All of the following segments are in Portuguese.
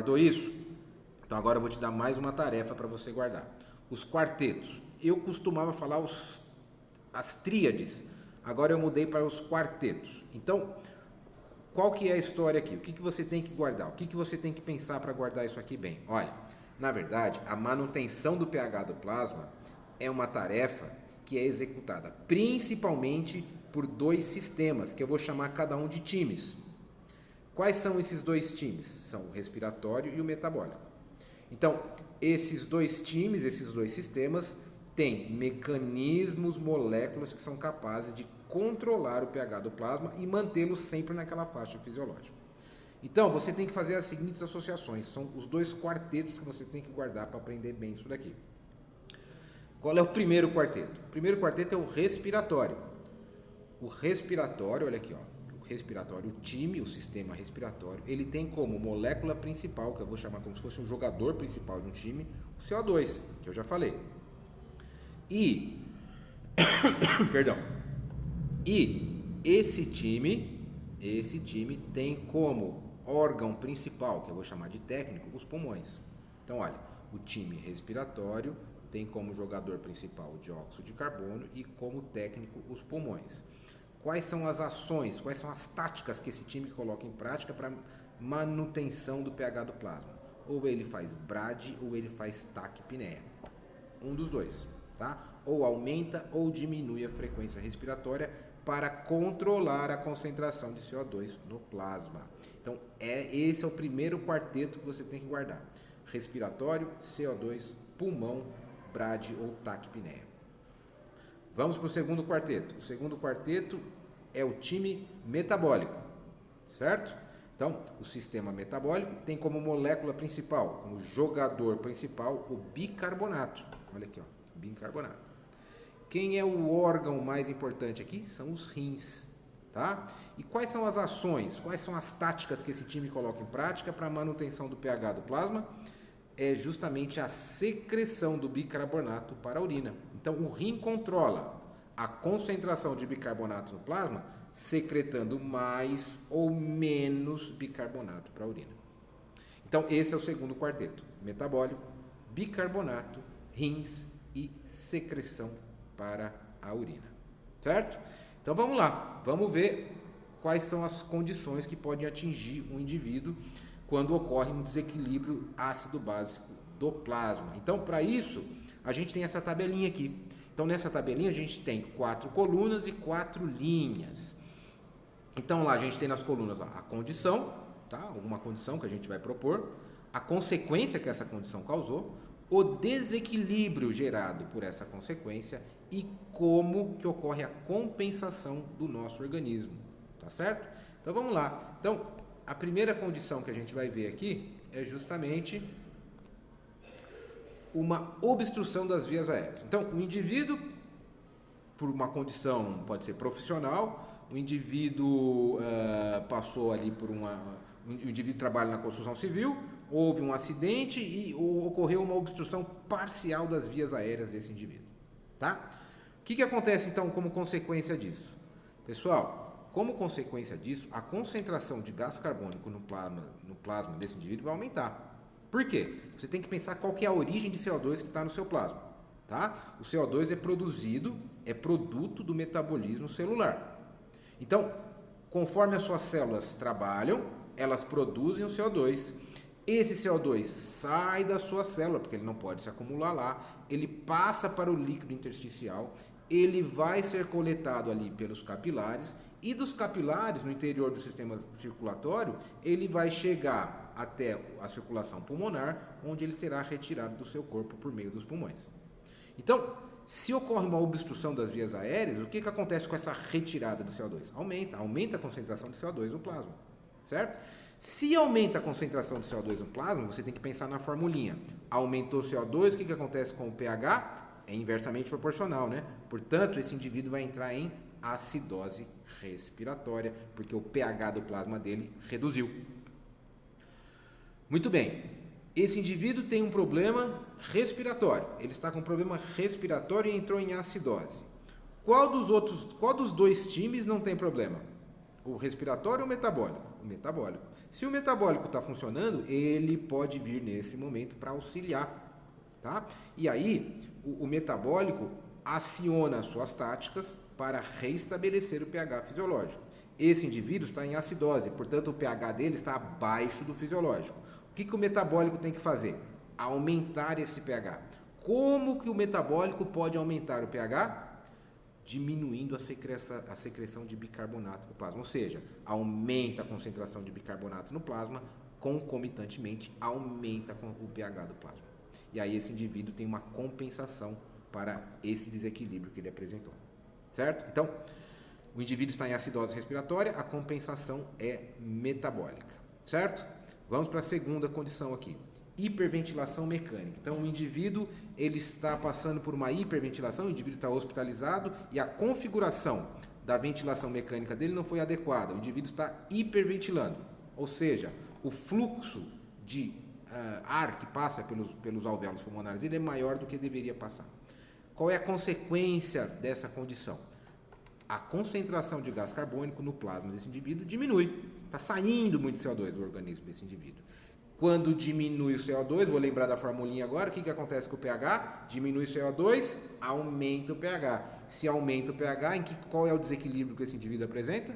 Guardou isso? Então agora eu vou te dar mais uma tarefa para você guardar. Os quartetos. Eu costumava falar as tríades. Agora eu mudei para os quartetos. Então, qual que é a história aqui? O que você tem que guardar? O que você tem que pensar para guardar isso aqui bem? Olha, na verdade, a manutenção do pH do plasma é uma tarefa que é executada principalmente por dois sistemas, que eu vou chamar cada um de times. Quais são esses dois times? São o respiratório e o metabólico. Então, esses dois times, esses dois sistemas, têm mecanismos, moléculas que são capazes de controlar o pH do plasma e mantê-lo sempre naquela faixa fisiológica. Então, você tem que fazer as seguintes associações. São os dois quartetos que você tem que guardar para aprender bem isso daqui. Qual é o primeiro quarteto? O primeiro quarteto é o respiratório. O respiratório, olha aqui, ó. O respiratório, o time, o sistema respiratório, ele tem como molécula principal, que eu vou chamar como se fosse um jogador principal de um time, o CO2, que eu já falei. E, perdão, e esse time tem como órgão principal, que eu vou chamar de técnico, os pulmões. Então, olha, o time respiratório tem como jogador principal o dióxido de carbono e como técnico os pulmões. Quais são as ações, quais são as táticas que esse time coloca em prática para manutenção do pH do plasma? Ou ele faz BRAD ou ele faz taquipneia. Um dos dois, tá? Ou aumenta ou diminui a frequência respiratória para controlar a concentração de CO2 no plasma. Então, esse é o primeiro quarteto que você tem que guardar. Respiratório, CO2, pulmão, BRAD ou taquipneia. Vamos para o segundo quarteto. O segundo quarteto é o time metabólico, certo? Então, o sistema metabólico tem como molécula principal, como jogador principal, o bicarbonato. Olha aqui, ó, bicarbonato. Quem é o órgão mais importante aqui? São os rins, tá? E quais são as ações, quais são as táticas que esse time coloca em prática para a manutenção do pH do plasma? É justamente a secreção do bicarbonato para a urina. Então, o rim controla a concentração de bicarbonato no plasma, secretando mais ou menos bicarbonato para a urina. Então, esse é o segundo quarteto: metabólico, bicarbonato, rins e secreção para a urina. Certo? Então, vamos lá. Vamos ver quais são as condições que podem atingir um indivíduo quando ocorre um desequilíbrio ácido-básico do plasma. Então, para isso, a gente tem essa tabelinha aqui. Então, nessa tabelinha, a gente tem 4 colunas e 4 linhas. Então, lá a gente tem nas colunas a condição, tá? Alguma condição que a gente vai propor, a consequência que essa condição causou, o desequilíbrio gerado por essa consequência e como que ocorre a compensação do nosso organismo. Tá certo? Então, vamos lá. Então, a primeira condição que a gente vai ver aqui é justamente uma obstrução das vias aéreas. Então, o indivíduo, por uma condição, pode ser profissional, o indivíduo passou ali por o indivíduo trabalha na construção civil, houve um acidente e ocorreu uma obstrução parcial das vias aéreas desse indivíduo. Tá? O que acontece, então, como consequência disso? Pessoal, como consequência disso, a concentração de gás carbônico no plasma desse indivíduo vai aumentar. Por quê? Você tem que pensar qual que é a origem de CO2 que está no seu plasma. Tá? O CO2 é produto do metabolismo celular. Então, conforme as suas células trabalham, elas produzem o CO2. Esse CO2 sai da sua célula, porque ele não pode se acumular lá, ele passa para o líquido intersticial, ele vai ser coletado ali pelos capilares, e dos capilares, no interior do sistema circulatório, ele vai chegar até a circulação pulmonar, onde ele será retirado do seu corpo por meio dos pulmões. Então, se ocorre uma obstrução das vias aéreas, o que acontece com essa retirada do CO2? Aumenta a concentração de CO2 no plasma, certo? Se aumenta a concentração de CO2 no plasma, você tem que pensar na formulinha. Aumentou o CO2, o que acontece com o pH? É inversamente proporcional, né? Portanto, esse indivíduo vai entrar em acidose respiratória, porque o pH do plasma dele reduziu. Muito bem. Esse indivíduo tem um problema respiratório. Ele está com um problema respiratório e entrou em acidose. Qual dos dois times não tem problema? O respiratório ou o metabólico? metabólico. Se o metabólico está funcionando, ele pode vir nesse momento para auxiliar, tá? E aí, o metabólico aciona as suas táticas para restabelecer o pH fisiológico. Esse indivíduo está em acidose, portanto o pH dele está abaixo do fisiológico. O que o metabólico tem que fazer? Aumentar esse pH. Como que o metabólico pode aumentar o pH? Diminuindo a secreção de bicarbonato no plasma, ou seja, aumenta a concentração de bicarbonato no plasma, concomitantemente aumenta o pH do plasma. E aí esse indivíduo tem uma compensação para esse desequilíbrio que ele apresentou, certo? Então, o indivíduo está em acidose respiratória, a compensação é metabólica, certo? Vamos para a segunda condição aqui. Hiperventilação mecânica. Então, o indivíduo ele está passando por uma hiperventilação, o indivíduo está hospitalizado e a configuração da ventilação mecânica dele não foi adequada. O indivíduo está hiperventilando, ou seja, o fluxo de ar que passa pelos alvéolos pulmonares ele é maior do que deveria passar. Qual é a consequência dessa condição? A concentração de gás carbônico no plasma desse indivíduo diminui. Está saindo muito CO2 do organismo desse indivíduo. Quando diminui o CO2, vou lembrar da formulinha agora, o que acontece com o pH? Diminui o CO2, aumenta o pH. Se aumenta o pH, qual é o desequilíbrio que esse indivíduo apresenta?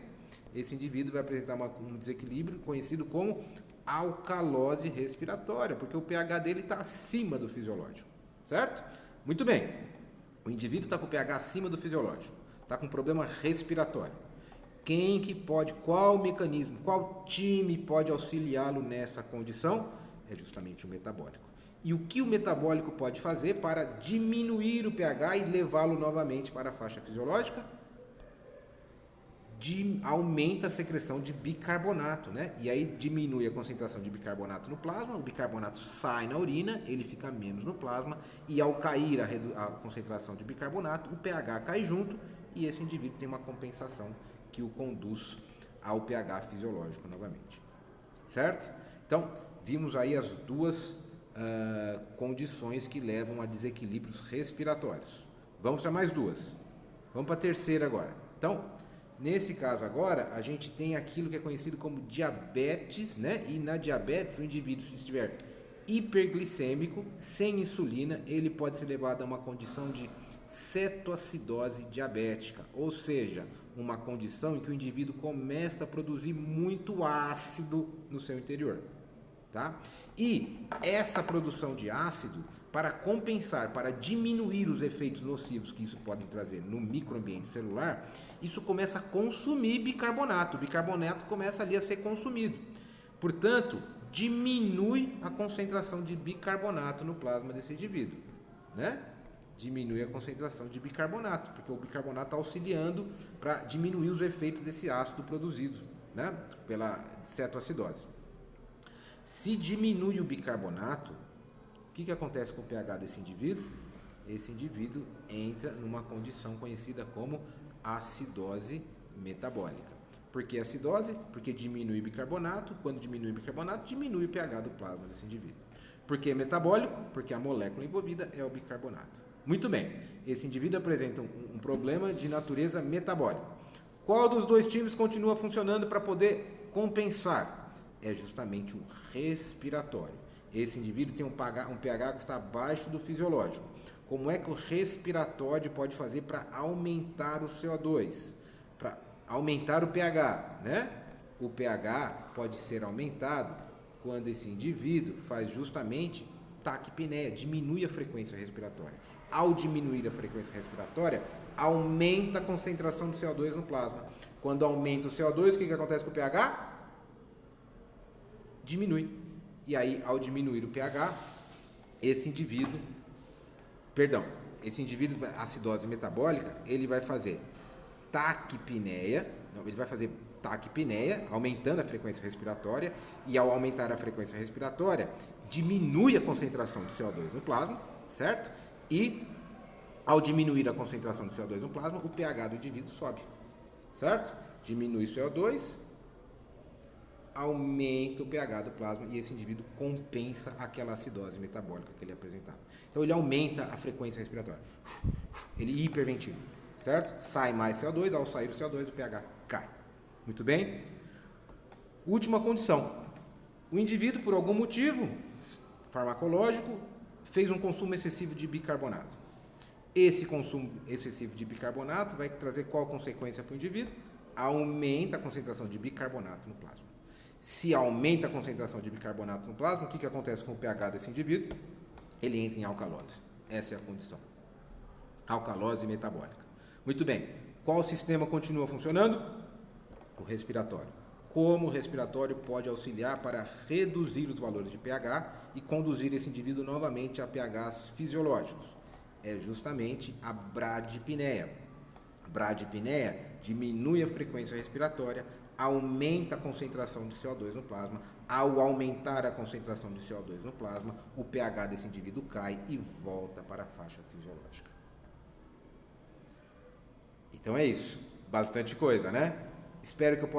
Esse indivíduo vai apresentar um desequilíbrio conhecido como alcalose respiratória, porque o pH dele está acima do fisiológico, certo? Muito bem, o indivíduo está com o pH acima do fisiológico, está com problema respiratório. Quem que pode, qual mecanismo, qual time pode auxiliá-lo nessa condição? É justamente o metabólico. E o que o metabólico pode fazer para diminuir o pH e levá-lo novamente para a faixa fisiológica? Aumenta a secreção de bicarbonato, né? E aí diminui a concentração de bicarbonato no plasma, o bicarbonato sai na urina, ele fica menos no plasma, e ao cair a concentração de bicarbonato, o pH cai junto e esse indivíduo tem uma compensação que o conduz ao pH fisiológico novamente, certo? Então, vimos aí as duas condições que levam a desequilíbrios respiratórios. Vamos para mais duas. Vamos para a terceira agora. Então, nesse caso agora, a gente tem aquilo que é conhecido como diabetes, né? E na diabetes, o indivíduo, se estiver hiperglicêmico, sem insulina, ele pode ser levado a uma condição de cetoacidose diabética, ou seja, uma condição em que o indivíduo começa a produzir muito ácido no seu interior, tá? E essa produção de ácido, para compensar, para diminuir os efeitos nocivos que isso pode trazer no microambiente celular, isso começa a consumir bicarbonato, o bicarbonato começa ali a ser consumido, portanto, diminui a concentração de bicarbonato no plasma desse indivíduo, né? Diminui a concentração de bicarbonato, porque o bicarbonato está auxiliando para diminuir os efeitos desse ácido produzido, né, pela cetoacidose. Se diminui o bicarbonato, o que acontece com o pH desse indivíduo? Esse indivíduo entra numa condição conhecida como acidose metabólica. Por que acidose? Porque diminui o bicarbonato, quando diminui o bicarbonato, diminui o pH do plasma desse indivíduo. Por que metabólico? Porque a molécula envolvida é o bicarbonato. Muito bem, esse indivíduo apresenta um problema de natureza metabólica. Qual dos dois times continua funcionando para poder compensar? É justamente o respiratório. Esse indivíduo tem um pH que está abaixo do fisiológico. Como é que o respiratório pode fazer para aumentar o CO2? Para aumentar o pH, né? O pH pode ser aumentado quando esse indivíduo faz justamente taquipneia, diminui a frequência respiratória. Ao diminuir a frequência respiratória, aumenta a concentração de CO2 no plasma. Quando aumenta o CO2, o que acontece com o pH? Diminui. E aí, ao diminuir o pH, esse indivíduo, acidose metabólica, ele vai fazer taquipneia, aumentando a frequência respiratória, e ao aumentar a frequência respiratória, diminui a concentração de CO2 no plasma, certo? E ao diminuir a concentração de CO2 no plasma, o pH do indivíduo sobe, certo? Diminui o CO2, aumenta o pH do plasma e esse indivíduo compensa aquela acidose metabólica que ele apresentava. Então ele aumenta a frequência respiratória, ele hiperventila, certo? Sai mais CO2, ao sair o CO2 o pH cai. Muito bem? Última condição. O indivíduo, por algum motivo farmacológico, fez um consumo excessivo de bicarbonato. Esse consumo excessivo de bicarbonato vai trazer qual consequência para o indivíduo? Aumenta a concentração de bicarbonato no plasma. Se aumenta a concentração de bicarbonato no plasma, o que acontece com o pH desse indivíduo? Ele entra em alcalose. Essa é a condição. Alcalose metabólica. Muito bem. Qual sistema continua funcionando? O respiratório. Como o respiratório pode auxiliar para reduzir os valores de pH e conduzir esse indivíduo novamente a pHs fisiológicos? É justamente a bradipneia. Bradipneia diminui a frequência respiratória, aumenta a concentração de CO2 no plasma. Ao aumentar a concentração de CO2 no plasma, o pH desse indivíduo cai e volta para a faixa fisiológica. Então é isso. Bastante coisa, né? Espero que eu possa